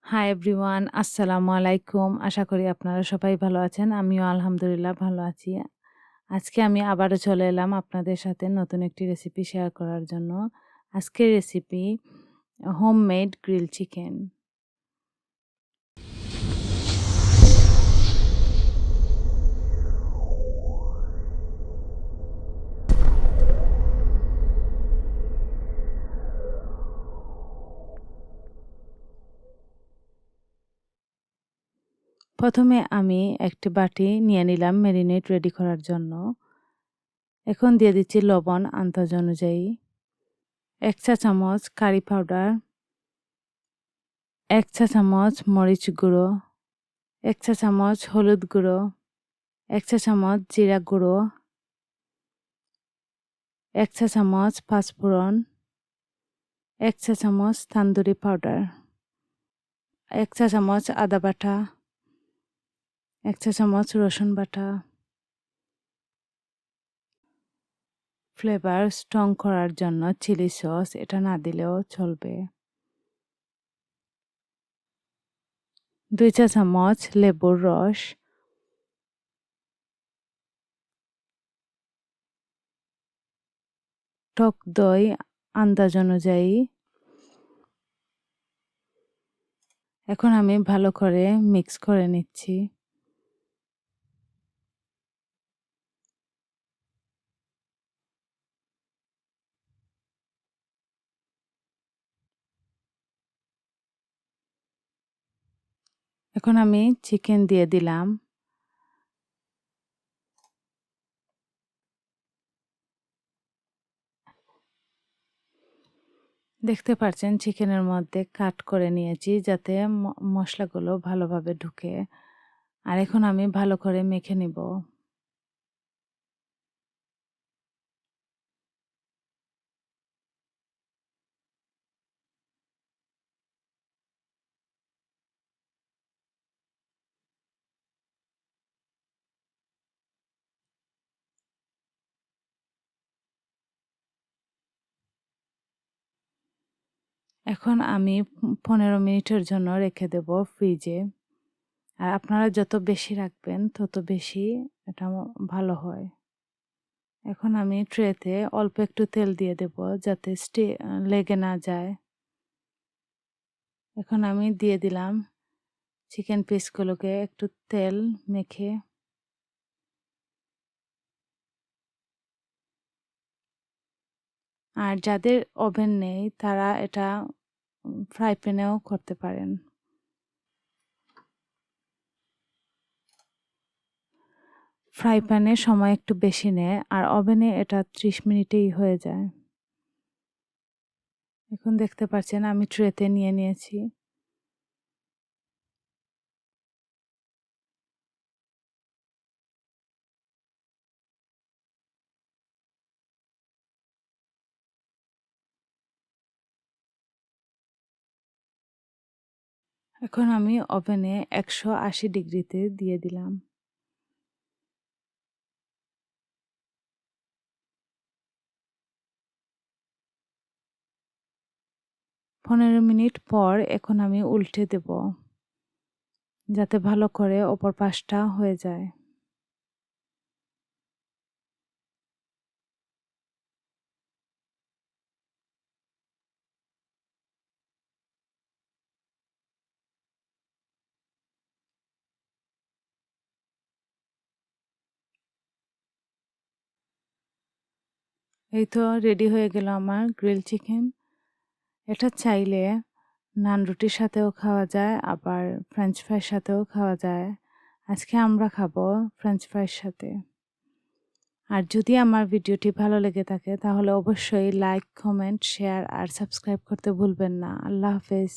Hi everyone, আসসালামু আলাইকুম। আশা করি আপনারা সবাই ভালো আছেন। আমিও আলহামদুলিল্লাহ ভালো আছি। আজকে আমি আবারও চলে এলাম আপনাদের সাথে নতুন একটি রেসিপি শেয়ার করার জন্য। আজকের রেসিপি হোমমেড গ্রিল চিকেন। প্রথমে আমি একটি বাটি নিয়ে নিলাম মেরিনেট রেডি করার জন্য। এখন দিয়ে দিচ্ছি লবণ আন্দাজ অনুযায়ী, ১ চা চামচ কারি পাউডার, ১ চা চামচ মরিচ গুঁড়ো, ১ চা চামচ হলুদ গুঁড়ো, ১ চা চামচ জিরা গুঁড়ো, ১ চা চামচ পাঁচফোড়ন, ১ চা চামচ তান্দুরি পাউডার, ১ চা চামচ আদা বাটা, ১ চা চামচ রসুন বাটা। ফ্লেভার স্ট্রং করার জন্য চিলি সস, এটা না দিলেও চলবে। ২ চা চামচ লেবুর রস, টক দই আন্দাজ অনুযায়ী। এখন আমি ভালো করে মিক্স করে নিচ্ছি। এখন আমি চিকেন দিয়ে দিলাম। দেখতে পাচ্ছেন চিকেনের মধ্যে কাট করে নিয়েছি যাতে মশলাগুলো ভালোভাবে ঢুকে। আর এখন আমি ভালো করে মেখে নিব। এখন আমি ১৫ মিনিটের জন্য রেখে দেব ফ্রিজে। আর আপনারা যত বেশি রাখবেন তত বেশি এটা ভালো হয়। এখন আমি ট্রেতে অল্প একটু তেল দিয়ে দেব যাতে লেগে না যায়। এখন আমি দিয়ে দিলাম চিকেন পিসগুলোকে একটু তেল মেখে। আর যাদের ওভেন নেই তারা এটা ফ্রাই প্যানেও করতে পারেন। ফ্রাই প্যানে সময় একটু বেশি নেয় আর ওভেনে এটা ৩০ মিনিটেই হয়ে যায়। এখন দেখতে পাচ্ছেন আমি ট্রেতে নিয়ে নিয়েছি। এখন আমি ওভেনে ১৮০ ডিগ্রিতে দিয়ে দিলাম। পনেরো মিনিট পর এখন আমি উল্টে দেব যাতে ভালো করে অপর পাশটা হয়ে যায়। এই তো রেডি হয়ে গেল আমার গ্রিল চিকেন। এটা চাইলে নান রুটির সাথেও খাওয়া যায়, আবার ফ্রেঞ্চ ফ্রাইয়ের সাথেও খাওয়া যায়। আজকে আমরা খাবো ফ্রেঞ্চ ফ্রাইয়ের সাথে। আর যদি আমার ভিডিওটি ভালো লেগে থাকে তাহলে অবশ্যই লাইক, কমেন্ট, শেয়ার আর সাবস্ক্রাইব করতে ভুলবেন না। আল্লাহ হাফেজ।